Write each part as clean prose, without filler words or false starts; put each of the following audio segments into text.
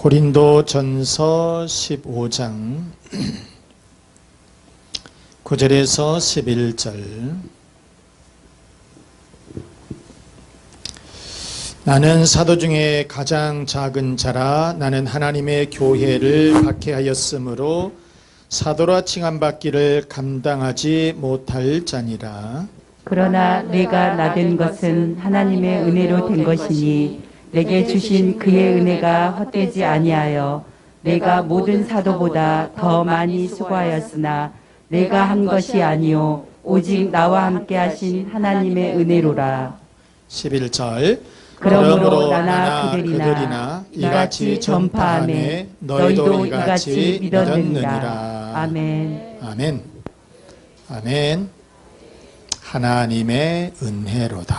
고린도전서 15장 9절에서 11절. 나는 사도 중에 가장 작은 자라. 나는 하나님의 교회를 박해하였으므로 사도라 칭함받기를 감당하지 못할 자니라. 그러나 내가 나된 것은 하나님의 은혜로 된 것이니 내게 주신 그의 은혜가 헛되지 아니하여 내가 모든 사도보다 더 많이 수고하였으나 내가 한 것이 아니요 오직 나와 함께 하신 하나님의 은혜로라. 11절. 그러므로 나나 그들이나 이같이 전파하매 너희도 이같이 믿었느니라. 아멘. 아멘. 아멘. 하나님의 은혜로다.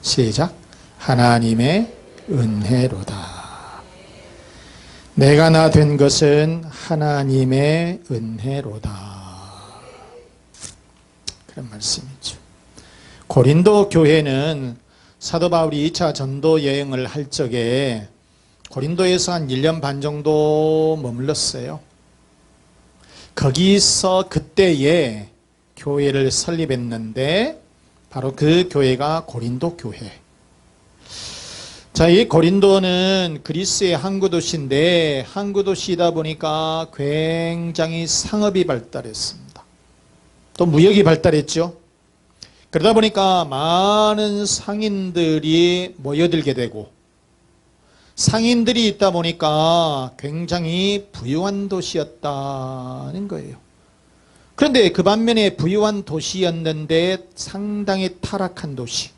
시작. 하나님의 은혜로다. 내가 나 된 것은 하나님의 은혜로다. 그런 말씀이죠. 고린도 교회는 사도 바울이 2차 전도 여행을 할 적에 고린도에서 한 1년 반 정도 머물렀어요. 거기서 그때에 교회를 설립했는데 바로 그 교회가 고린도 교회. 자, 이 고린도는 그리스의 항구 도시인데 항구 도시이다 보니까 굉장히 상업이 발달했습니다. 또 무역이 발달했죠. 그러다 보니까 많은 상인들이 모여들게 되고 상인들이 있다 보니까 굉장히 부유한 도시였다는 거예요. 그런데 그 반면에 부유한 도시였는데 상당히 타락한 도시.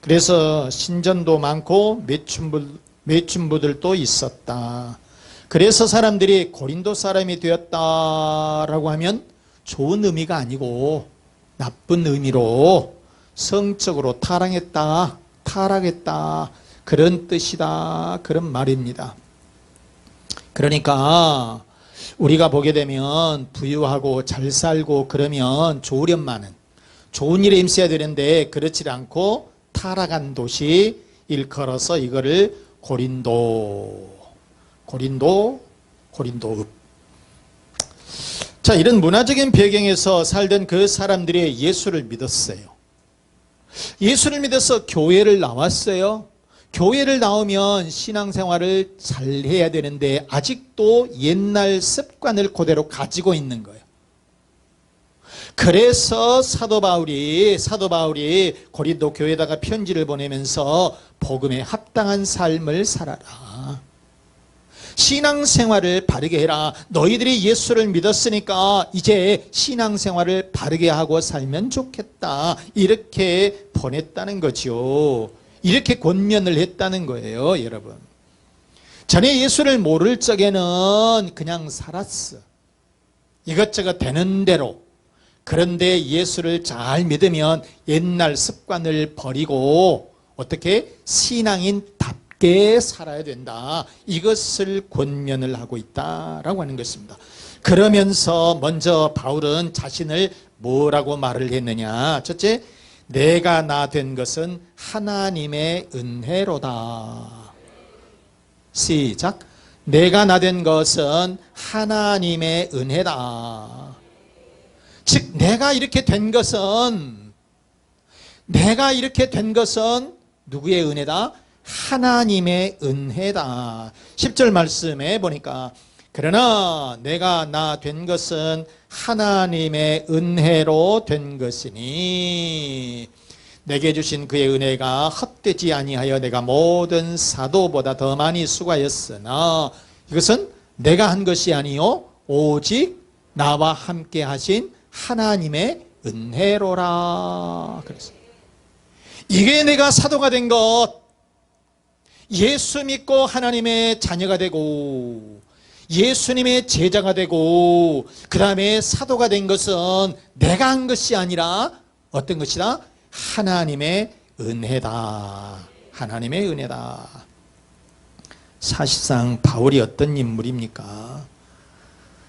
그래서 신전도 많고 매춘부들도 있었다. 그래서 사람들이 고린도 사람이 되었다라고 하면 좋은 의미가 아니고 나쁜 의미로 성적으로 타락했다, 그런 뜻이다, 그런 말입니다. 그러니까 우리가 보게 되면 부유하고 잘 살고 그러면 좋으련만은 좋은 일에 힘써야 되는데 그렇지 않고 타락한 도시 일컬어서 이거를 고린도읍. 자, 이런 문화적인 배경에서 살던 그 사람들이 예수를 믿었어요. 예수를 믿어서 교회를 나왔어요. 교회를 나오면 신앙생활을 잘 해야 되는데 아직도 옛날 습관을 그대로 가지고 있는 거예요. 그래서 사도 바울이 고린도 교회에다가 편지를 보내면서 복음에 합당한 삶을 살아라. 신앙생활을 바르게 해라. 너희들이 예수를 믿었으니까 이제 신앙생활을 바르게 하고 살면 좋겠다. 이렇게 보냈다는 거죠. 이렇게 권면을 했다는 거예요, 여러분. 전에 예수를 모를 적에는 그냥 살았어. 이것저것 되는 대로. 그런데 예수를 잘 믿으면 옛날 습관을 버리고 어떻게 신앙인답게 살아야 된다. 이것을 권면을 하고 있다라고 하는 것입니다. 그러면서 먼저 바울은 자신을 뭐라고 말을 했느냐. 첫째, 내가 나 된 것은 하나님의 은혜로다. 시작. 내가 나 된 것은 하나님의 은혜다. 즉 내가 이렇게 된 것은 누구의 은혜다? 하나님의 은혜다. 10절 말씀에 보니까 그러나 내가 나 된 것은 하나님의 은혜로 된 것이니 내게 주신 그의 은혜가 헛되지 아니하여 내가 모든 사도보다 더 많이 수고하였으나 이것은 내가 한 것이 아니요 오직 나와 함께 하신 하나님의 은혜로라. 그래서 이게 내가 사도가 된 것, 예수 믿고 하나님의 자녀가 되고 예수님의 제자가 되고 그 다음에 사도가 된 것은 내가 한 것이 아니라 어떤 것이다? 하나님의 은혜다. 하나님의 은혜다. 사실상 바울이 어떤 인물입니까?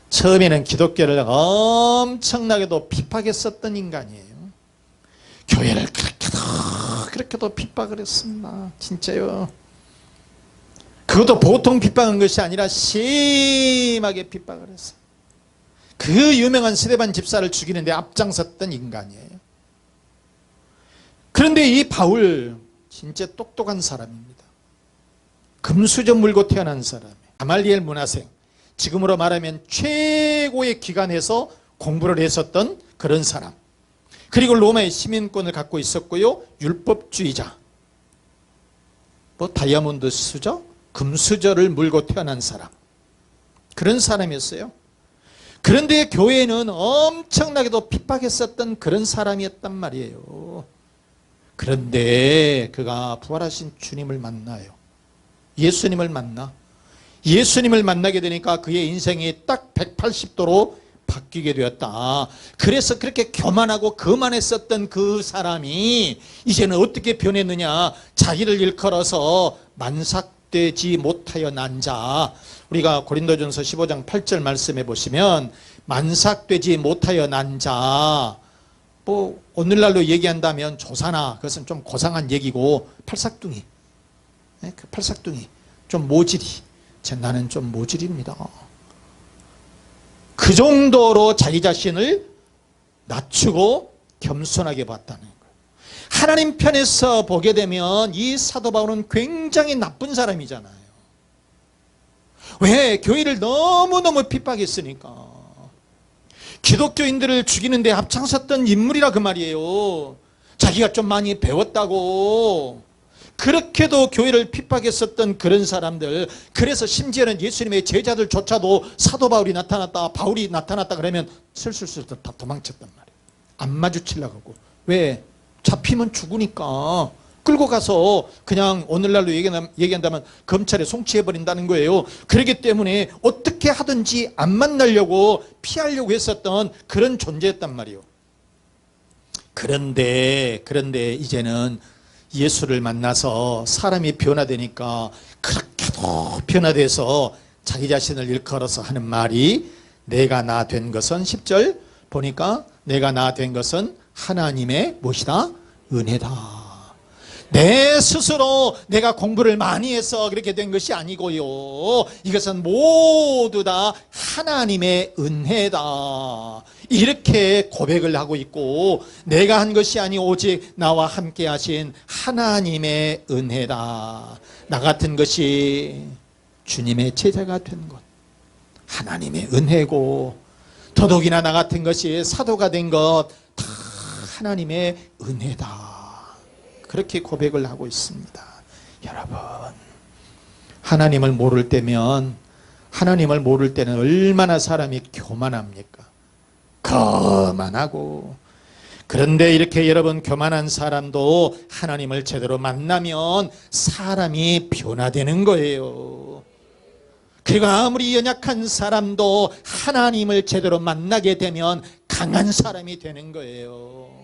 처음에는 기독교를 엄청나게도 핍박했었던 인간이에요. 교회를 그렇게도 핍박을 했습니다. 진짜요. 그것도 보통 핍박한 것이 아니라 심하게 핍박을 했어요. 그 유명한 스데반 집사를 죽이는데 앞장섰던 인간이에요. 그런데 이 바울 진짜 똑똑한 사람입니다. 금수저 물고 태어난 사람, 가말리엘 문화생, 지금으로 말하면 최고의 기관에서 공부를 했었던 그런 사람, 그리고 로마의 시민권을 갖고 있었고요, 율법주의자, 뭐 다이아몬드 수저, 금수저를 물고 태어난 사람, 그런 사람이었어요. 그런데 교회는 엄청나게도 핍박했었던 그런 사람이었단 말이에요. 그런데 그가 부활하신 주님을 만나요. 예수님을 만나. 예수님을 만나게 되니까 그의 인생이 딱 180도로 바뀌게 되었다. 그래서 그렇게 교만하고 거만했었던 그 사람이 이제는 어떻게 변했느냐. 자기를 일컬어서 만삭되지 못하여 난 자. 우리가 고린도전서 15장 8절 말씀해 보시면 만삭되지 못하여 난 자, 뭐 오늘날로 얘기한다면 조사나, 그것은 좀 고상한 얘기고, 팔싹둥이, 그 팔싹둥이, 좀 모질이, 나는 좀 모질입니다. 그 정도로 자기 자신을 낮추고 겸손하게 봤다는 거예요. 하나님 편에서 보게 되면 이 사도 바울은 굉장히 나쁜 사람이잖아요. 왜? 교회를 너무너무 핍박했으니까. 기독교인들을 죽이는데 앞장섰던 인물이라 그 말이에요. 자기가 좀 많이 배웠다고. 그렇게도 교회를 핍박했었던 그런 사람들. 그래서 심지어는 예수님의 제자들조차도 사도 바울이 나타났다, 바울이 나타났다 그러면 슬슬슬 다 도망쳤단 말이에요. 안 마주치려고 하고. 왜? 잡히면 죽으니까 끌고 가서 그냥 오늘날로 얘기한다면 검찰에 송치해버린다는 거예요. 그렇기 때문에 어떻게 하든지 안 만나려고 피하려고 했었던 그런 존재였단 말이에요. 그런데 이제는 예수를 만나서 사람이 변화되니까 그렇게도 변화돼서 자기 자신을 일컬어서 하는 말이, 내가 나 된 것은 10절 보니까 내가 나 된 것은 하나님의 무엇이다? 은혜다. 내 스스로 내가 공부를 많이 해서 그렇게 된 것이 아니고요, 이것은 모두 다 하나님의 은혜다. 이렇게 고백을 하고 있고, 내가 한 것이 아니 오직 나와 함께 하신 하나님의 은혜다. 나 같은 것이 주님의 제자가 된 것 하나님의 은혜고, 더더욱이나 나 같은 것이 사도가 된 것 다 하나님의 은혜다. 그렇게 고백을 하고 있습니다. 여러분, 하나님을 모를 때는 얼마나 사람이 교만합니까? 거만하고. 그런데 이렇게 여러분, 교만한 사람도 하나님을 제대로 만나면 사람이 변화되는 거예요. 그리고 아무리 연약한 사람도 하나님을 제대로 만나게 되면 강한 사람이 되는 거예요.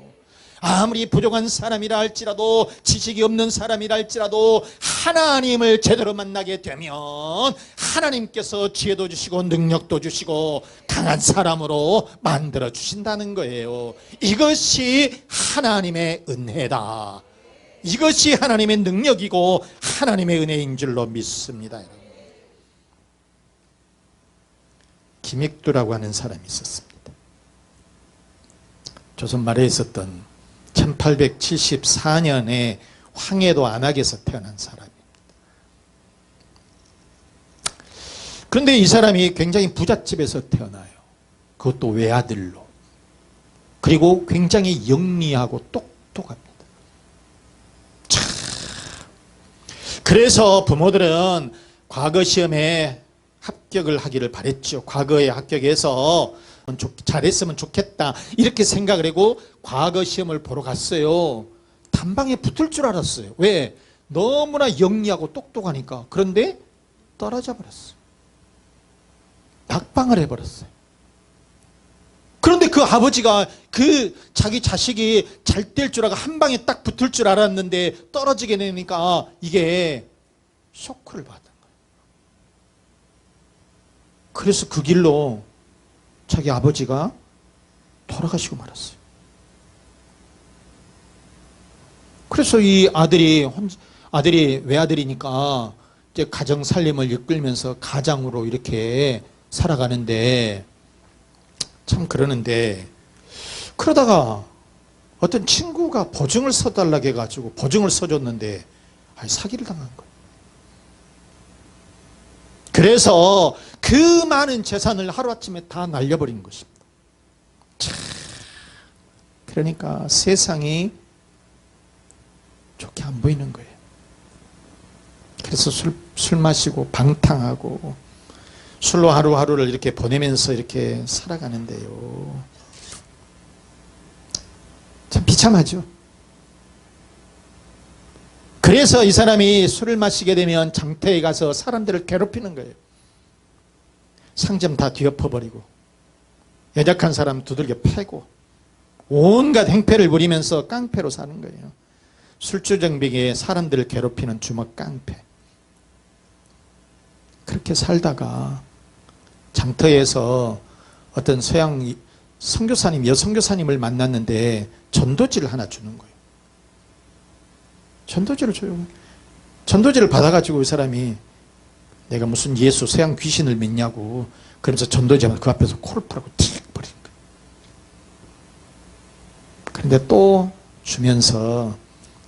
아무리 부족한 사람이라 할지라도, 지식이 없는 사람이라 할지라도 하나님을 제대로 만나게 되면 하나님께서 지혜도 주시고 능력도 주시고 강한 사람으로 만들어 주신다는 거예요. 이것이 하나님의 은혜다. 이것이 하나님의 능력이고 하나님의 은혜인 줄로 믿습니다. 여러분, 김익두라고 하는 사람이 있었습니다. 조선 말에 있었던 1874년에 황해도 안악에서 태어난 사람입니다. 그런데 이 사람이 굉장히 부잣집에서 태어나요. 그것도 외아들로. 그리고 굉장히 영리하고 똑똑합니다. 참. 그래서 부모들은 과거 시험에 합격을 하기를 바랬죠. 과거에 합격해서 잘했으면 좋겠다 이렇게 생각을 하고 과거 시험을 보러 갔어요. 단방에 붙을 줄 알았어요. 왜? 너무나 영리하고 똑똑하니까. 그런데 떨어져 버렸어요. 낙방을 해버렸어요. 그런데 그 아버지가 그 자기 자식이 잘 될 줄 알고 한 방에 딱 붙을 줄 알았는데 떨어지게 되니까 이게 쇼크를 받은 거예요. 그래서 그 길로 자기 아버지가 돌아가시고 말았어요. 그래서 이 아들이 외아들이니까 이제 가정 살림을 이끌면서 가장으로 이렇게 살아가는데, 참 그러는데, 그러다가 어떤 친구가 보증을 써달라고 해가지고 보증을 써줬는데 사기를 당한 거예요. 그래서 그 많은 재산을 하루아침에 다 날려버린 것입니다. 참, 그러니까 세상이 좋게 안 보이는 거예요. 그래서 술 마시고 방탕하고 술로 하루하루를 이렇게 보내면서 이렇게 살아가는데요. 참 비참하죠. 그래서 이 사람이 술을 마시게 되면 장터에 가서 사람들을 괴롭히는 거예요. 상점 다 뒤엎어버리고 여작한 사람 두들겨 패고 온갖 행패를 부리면서 깡패로 사는 거예요. 술주정뱅이에 사람들을 괴롭히는 주먹 깡패. 그렇게 살다가 장터에서 어떤 서양 선교사님, 여선교사님을 만났는데 전도지를 하나 주는 거예요. 전도지를 줘요. 전도지를 받아가지고 이 사람이 내가 무슨 예수 서양 귀신을 믿냐고 그러면서 전도지하면 그 앞에서 코를 풀고 틱 버린 거예요. 그런데 또 주면서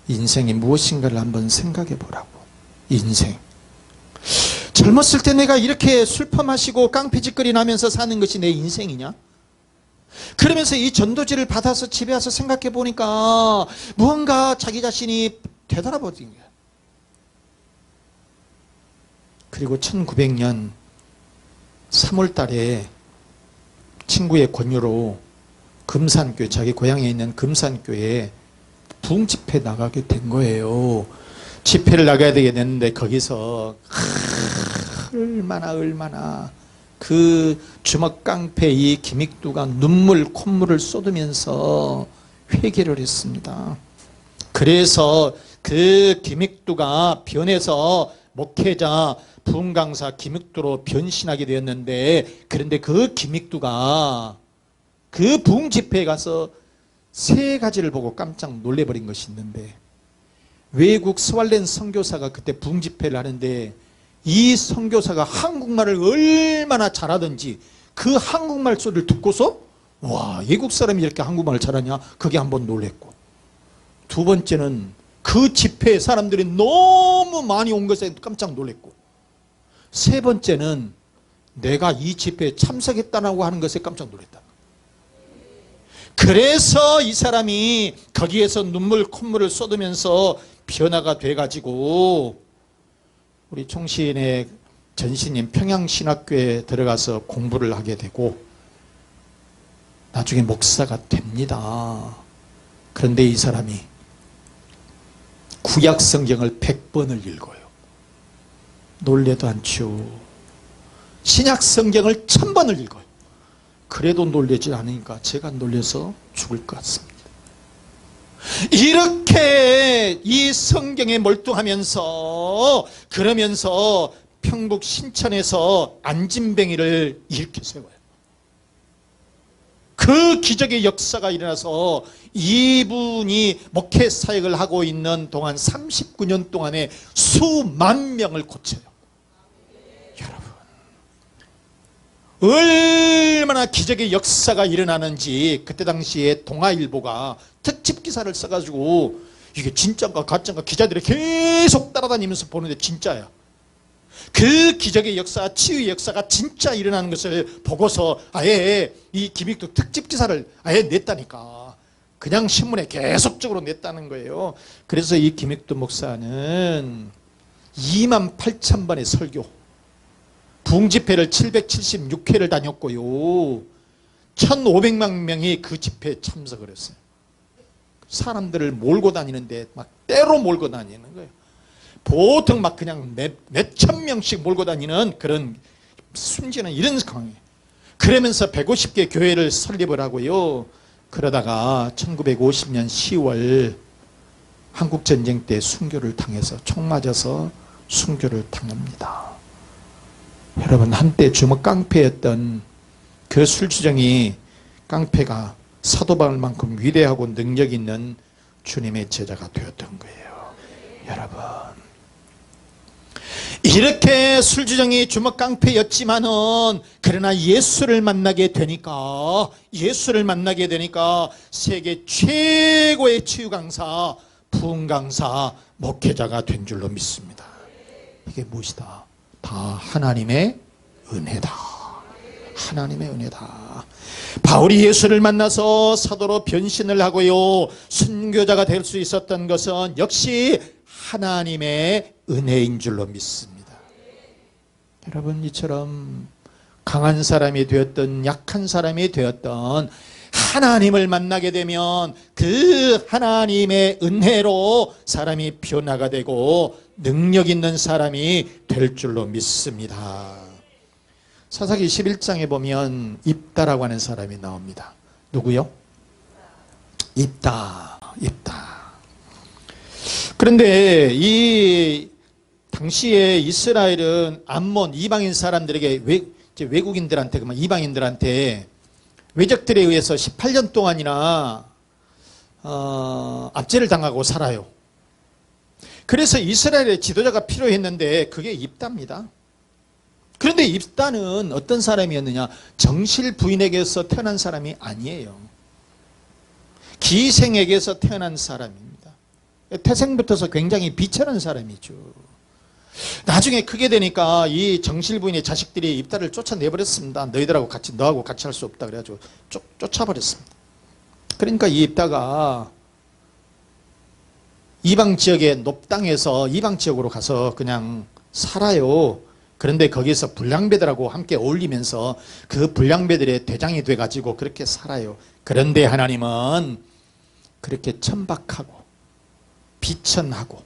인생이 무엇인가를 한번 생각해 보라고. 인생. 젊었을 때 내가 이렇게 술 퍼마시고 깡패짓거리 나면서 사는 것이 내 인생이냐? 그러면서 이 전도지를 받아서 집에 와서 생각해 보니까 무언가 자기 자신이 되돌아버린 거야. 그리고 1900년 3월 달에 친구의 권유로 금산교회, 자기 고향에 있는 금산교회에 부흥집회 나가게 된 거예요. 집회를 나가야 되게 됐는데 거기서 얼마나 그 주먹 깡패 이 김익두가 눈물 콧물을 쏟으면서 회개를 했습니다. 그래서 그 김익두가 변해서 목회자 부흥강사 김익두로 변신하게 되었는데, 그런데 그 김익두가 그 부흥 집회에 가서 세 가지를 보고 깜짝 놀래버린 것이 있는데, 외국 스왈렌 선교사가 그때 부흥 집회를 하는데 이 선교사가 한국말을 얼마나 잘하든지 그 한국말 소리를 듣고서 와, 외국 사람이 이렇게 한국말을 잘하냐, 그게 한번 놀랬고, 두 번째는 그 집회에 사람들이 너무 많이 온 것에 깜짝 놀랬고, 세 번째는 내가 이 집회에 참석했다고 하는 것에 깜짝 놀랐다. 그래서 이 사람이 거기에서 눈물 콧물을 쏟으면서 변화가 돼가지고 우리 총시인의 전신인 평양신학교에 들어가서 공부를 하게 되고 나중에 목사가 됩니다. 그런데 이 사람이 구약 성경을 100번을 읽어요. 놀래도 않죠. 신약 성경을 1000번을 읽어요. 그래도 놀라지 않으니까 제가 놀라서 죽을 것 같습니다. 이렇게 이 성경에 몰두하면서 그러면서 평북 신천에서 안진뱅이를 일으켜 세워요. 그 기적의 역사가 일어나서 이분이 목회 사역을 하고 있는 동안 39년 동안에 수만 명을 고쳐요. 여러분, 얼마나 기적의 역사가 일어나는지 그때 당시에 동아일보가 특집 기사를 써가지고 이게 진짜인가 가짜인가 기자들이 계속 따라다니면서 보는데 진짜야. 그 기적의 역사, 치유의 역사가 진짜 일어나는 것을 보고서 아예 이 김익두 특집 기사를 아예 냈다니까. 그냥 신문에 계속적으로 냈다는 거예요. 그래서 이 김익두 목사는 28,000번의 설교, 부흥집회를 776회를 다녔고요, 1,500만 명이 그 집회에 참석을 했어요. 사람들을 몰고 다니는데 막 때로 몰고 다니는 거예요. 보통 막 그냥 몇천 명씩 몰고 다니는 그런 순진한 이런 강의. 그러면서 150개 교회를 설립을 하고요. 그러다가 1950년 10월 한국전쟁 때 순교를 당해서 총 맞아서 순교를 당합니다. 여러분, 한때 주먹 깡패였던 그 술주정이 깡패가 사도바울만큼 위대하고 능력 있는 주님의 제자가 되었던 거예요. 여러분, 이렇게 술주정이 주먹깡패였지만은 그러나 예수를 만나게 되니까 세계 최고의 치유강사, 부흥강사, 목회자가 된 줄로 믿습니다. 이게 무엇이다? 다 하나님의 은혜다. 하나님의 은혜다. 바울이 예수를 만나서 사도로 변신을 하고요, 순교자가 될 수 있었던 것은 역시 하나님의 은혜인 줄로 믿습니다. 여러분, 이처럼 강한 사람이 되었던 약한 사람이 되었던 하나님을 만나게 되면 그 하나님의 은혜로 사람이 변화가 되고 능력 있는 사람이 될 줄로 믿습니다. 사사기 11장에 보면 입다라고 하는 사람이 나옵니다. 누구요? 입다. 그런데 이 당시에 이스라엘은 암몬 이방인 사람들에게 외국인들한테, 이방인들한테 외적들에 의해서 18년 동안이나 압제를 당하고 살아요. 그래서 이스라엘의 지도자가 필요했는데 그게 입다입니다. 그런데 입다는 어떤 사람이었느냐? 정실 부인에게서 태어난 사람이 아니에요. 기생에게서 태어난 사람입니다. 태생부터서 굉장히 비천한 사람이죠. 나중에 크게 되니까 이 정실 부인의 자식들이 입다를 쫓아내버렸습니다. 너하고 같이 할 수 없다 그래가지고 쫓아버렸습니다. 그러니까 이 입다가 이방 지역의 높당에서 이방 지역으로 가서 그냥 살아요. 그런데 거기서 불량배들하고 함께 어울리면서 그 불량배들의 대장이 돼가지고 그렇게 살아요. 그런데 하나님은 그렇게 천박하고 비천하고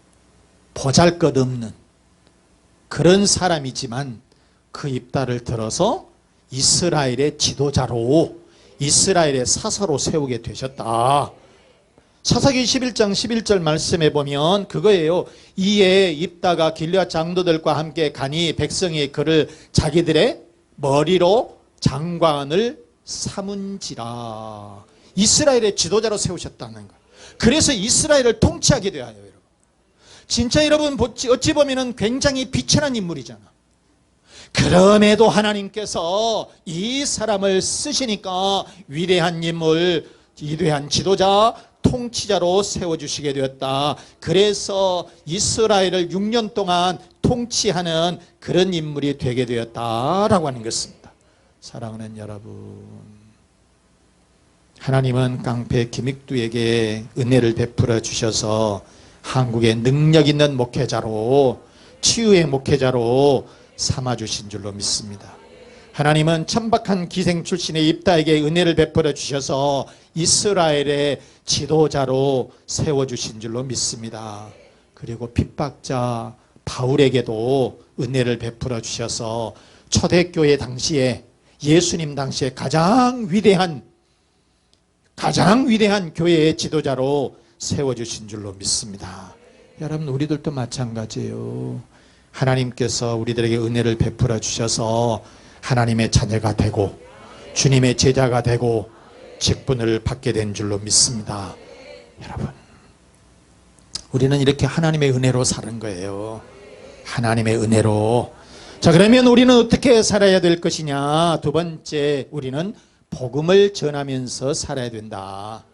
보잘것없는 그런 사람이지만 그 입다를 들어서 이스라엘의 지도자로, 이스라엘의 사사로 세우게 되셨다. 사사기 11장 11절 말씀에 보면 그거예요. 이에 입다가 길르앗 장로들과 함께 가니 백성이 그를 자기들의 머리로 장관을 삼은지라. 이스라엘의 지도자로 세우셨다는 거예요. 그래서 이스라엘을 통치하게 되어요. 여러분, 진짜 여러분 어찌 보면 굉장히 비천한 인물이잖아. 그럼에도 하나님께서 이 사람을 쓰시니까 위대한 인물, 위대한 지도자, 통치자로 세워주시게 되었다. 그래서 이스라엘을 6년 동안 통치하는 그런 인물이 되게 되었다라고 하는 것입니다. 사랑하는 여러분, 하나님은 깡패 김익두에게 은혜를 베풀어 주셔서 한국의 능력 있는 목회자로, 치유의 목회자로 삼아주신 줄로 믿습니다. 하나님은 천박한 기생 출신의 입다에게 은혜를 베풀어 주셔서 이스라엘의 지도자로 세워주신 줄로 믿습니다. 그리고 핍박자 바울에게도 은혜를 베풀어 주셔서 초대교회 당시에, 예수님 당시에 가장 위대한 교회의 지도자로 세워주신 줄로 믿습니다. 여러분, 우리들도 마찬가지예요. 하나님께서 우리들에게 은혜를 베풀어 주셔서 하나님의 자녀가 되고 주님의 제자가 되고 직분을 받게 된 줄로 믿습니다. 여러분, 우리는 이렇게 하나님의 은혜로 사는 거예요. 하나님의 은혜로. 자, 그러면 우리는 어떻게 살아야 될 것이냐? 두 번째, 우리는 복음을 전하면서 살아야 된다.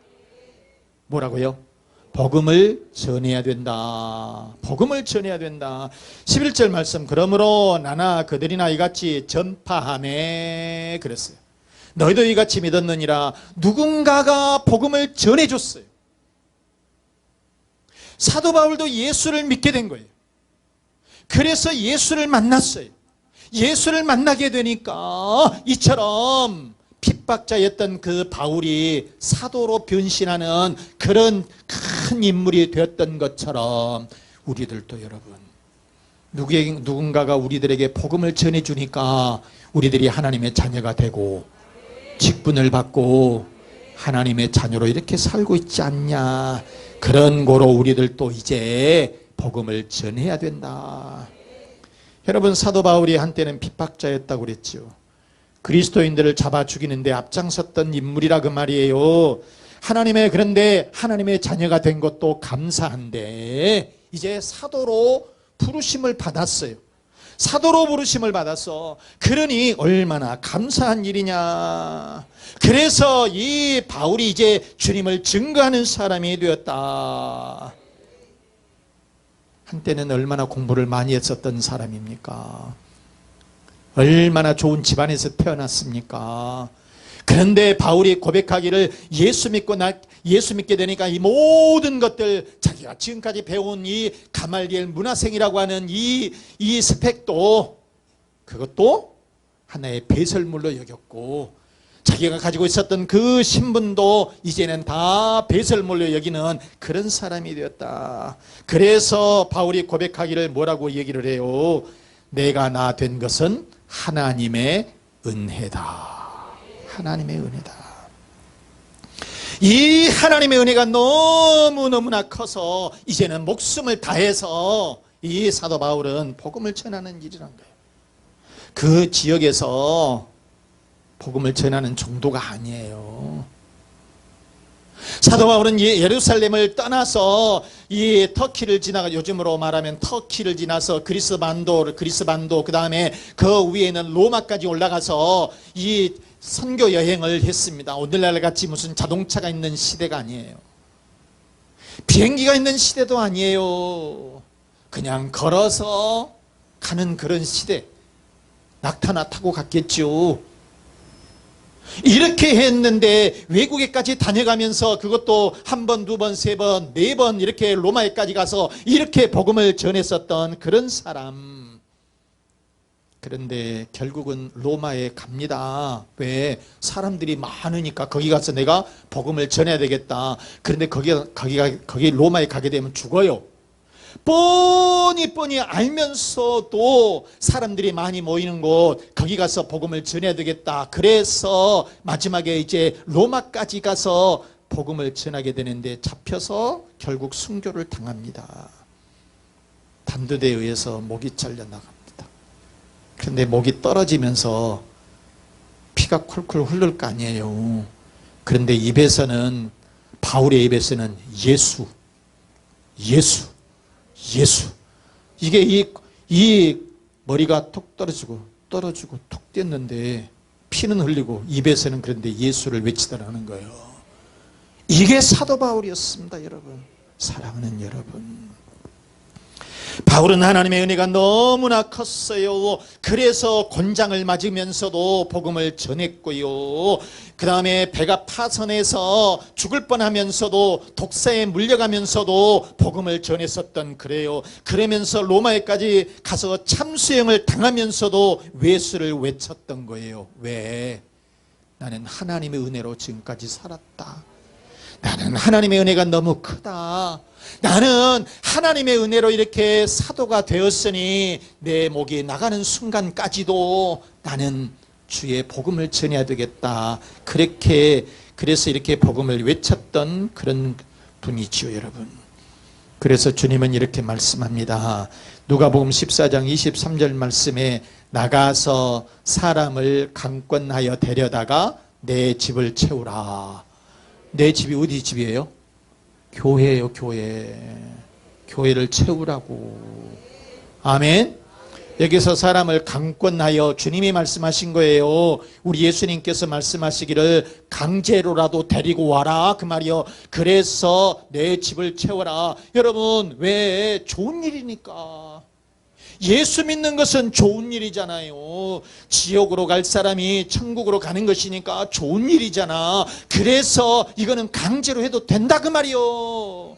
뭐라고요? 복음을 전해야 된다. 복음을 전해야 된다. 11절 말씀, 그러므로 나나 그들이나 이같이 전파하매 그랬어요. 너희도 이같이 믿었느니라. 누군가가 복음을 전해줬어요. 사도 바울도 예수를 믿게 된 거예요. 그래서 예수를 만났어요. 예수를 만나게 되니까 이처럼 핍박자였던 그 바울이 사도로 변신하는 그런 큰 인물이 되었던 것처럼 우리들도 여러분, 누군가가 우리들에게 복음을 전해주니까 우리들이 하나님의 자녀가 되고 직분을 받고 하나님의 자녀로 이렇게 살고 있지 않냐. 그런 거로 우리들도 이제 복음을 전해야 된다. 여러분, 사도 바울이 한때는 핍박자였다고 그랬죠. 그리스도인들을 잡아 죽이는데 앞장섰던 인물이라 그 말이에요. 그런데 하나님의 자녀가 된 것도 감사한데 이제 사도로 부르심을 받았어요. 사도로 부르심을 받았어. 그러니 얼마나 감사한 일이냐. 그래서 이 바울이 이제 주님을 증거하는 사람이 되었다. 한때는 얼마나 공부를 많이 했었던 사람입니까? 얼마나 좋은 집안에서 태어났습니까? 그런데 바울이 고백하기를 예수 믿게 되니까 이 모든 것들, 자기가 지금까지 배운 이 가말리엘 문화생이라고 하는 이 스펙도, 그것도 하나의 배설물로 여겼고, 자기가 가지고 있었던 그 신분도 이제는 다 배설물로 여기는 그런 사람이 되었다. 그래서 바울이 고백하기를 뭐라고 얘기를 해요? 내가 나 된 것은 하나님의 은혜다. 하나님의 은혜다. 이 하나님의 은혜가 너무너무나 커서 이제는 목숨을 다해서 이 사도 바울은 복음을 전하는 일이란 거예요. 그 지역에서 복음을 전하는 정도가 아니에요. 사도 바울은 예루살렘을 떠나서 이 터키를 지나가, 요즘으로 말하면 터키를 지나서 그리스 반도, 그 다음에 그 위에는 로마까지 올라가서 이 선교 여행을 했습니다. 오늘날 같이 무슨 자동차가 있는 시대가 아니에요. 비행기가 있는 시대도 아니에요. 그냥 걸어서 가는 그런 시대. 낙타나 타고 갔겠죠. 이렇게 했는데 외국에까지 다녀가면서 그것도 한 번, 두 번, 세 번, 네 번 이렇게 로마에까지 가서 이렇게 복음을 전했었던 그런 사람. 그런데 결국은 로마에 갑니다. 왜? 사람들이 많으니까 거기 가서 내가 복음을 전해야 되겠다. 그런데 거기 로마에 가게 되면 죽어요. 뻔히 알면서도 사람들이 많이 모이는 곳, 거기 가서 복음을 전해야 되겠다. 그래서 마지막에 이제 로마까지 가서 복음을 전하게 되는데 잡혀서 결국 순교를 당합니다. 단두대에 의해서 목이 잘려 나갑니다. 그런데 목이 떨어지면서 피가 콜콜 흐를 거 아니에요. 그런데 입에서는, 바울의 입에서는 예수. 이게 이 머리가 톡 떨어지고 톡 뛰었는데 피는 흘리고 입에서는 그런데 예수를 외치더라는 거예요. 이게 사도 바울이었습니다, 여러분. 사랑하는 여러분. 바울은 하나님의 은혜가 너무나 컸어요. 그래서 곤장을 맞으면서도 복음을 전했고요. 그 다음에 배가 파선해서 죽을 뻔하면서도 독사에 물려가면서도 복음을 전했었던 그래요. 그러면서 로마에까지 가서 참수형을 당하면서도 예수를 외쳤던 거예요. 왜? 나는 하나님의 은혜로 지금까지 살았다. 나는 하나님의 은혜가 너무 크다. 나는 하나님의 은혜로 이렇게 사도가 되었으니 내 목이 나가는 순간까지도 나는 주의 복음을 전해야 되겠다. 그래서 이렇게 복음을 외쳤던 그런 분이지요, 여러분. 그래서 주님은 이렇게 말씀합니다. 누가복음 14장 23절 말씀에 나가서 사람을 강권하여 데려다가 내 집을 채우라. 내 집이 어디 집이에요? 교회예요, 교회. 교회를 채우라고. 아멘. 여기서 사람을 강권하여, 주님이 말씀하신 거예요. 우리 예수님께서 말씀하시기를 강제로라도 데리고 와라, 그 말이요. 그래서 내 집을 채워라. 여러분, 왜? 좋은 일이니까. 예수 믿는 것은 좋은 일이잖아요. 지옥으로 갈 사람이 천국으로 가는 것이니까 좋은 일이잖아. 그래서 이거는 강제로 해도 된다, 그 말이요.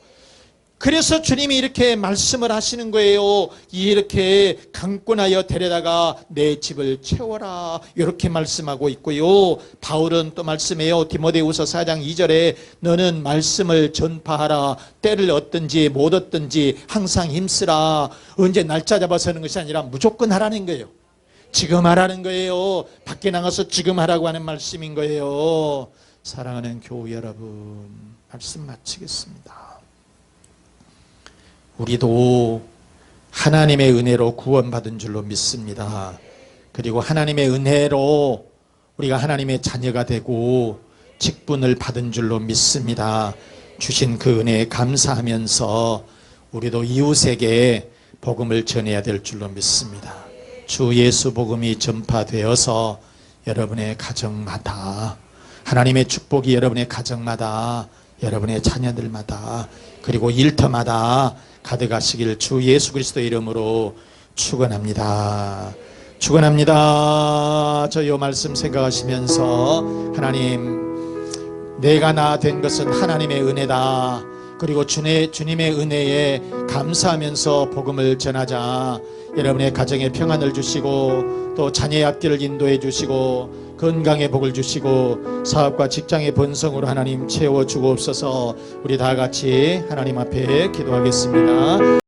그래서 주님이 이렇게 말씀을 하시는 거예요. 이렇게 강권하여 데려다가 내 집을 채워라, 이렇게 말씀하고 있고요. 바울은 또 말씀해요. 디모데후서 4장 2절에 너는 말씀을 전파하라. 때를 얻든지 못 얻든지 항상 힘쓰라. 언제 날짜 잡아서 하는 것이 아니라 무조건 하라는 거예요. 지금 하라는 거예요. 밖에 나가서 지금 하라고 하는 말씀인 거예요. 사랑하는 교우 여러분, 말씀 마치겠습니다. 우리도 하나님의 은혜로 구원받은 줄로 믿습니다. 그리고 하나님의 은혜로 우리가 하나님의 자녀가 되고 직분을 받은 줄로 믿습니다. 주신 그 은혜에 감사하면서 우리도 이웃에게 복음을 전해야 될 줄로 믿습니다. 주 예수 복음이 전파되어서 여러분의 가정마다 하나님의 축복이 여러분의 가정마다 여러분의 자녀들마다 그리고 일터마다 가득하시길 주 예수 그리스도의 이름으로 축원합니다. 축원합니다. 저 요 말씀 생각하시면서 하나님, 내가 나 된 것은 하나님의 은혜다. 그리고 주님의 은혜에 감사하면서 복음을 전하자. 여러분의 가정에 평안을 주시고 또 자녀의 앞길을 인도해 주시고 건강의 복을 주시고 사업과 직장의 번성으로 하나님 채워 주옵소서. 우리 다 같이 하나님 앞에 기도하겠습니다.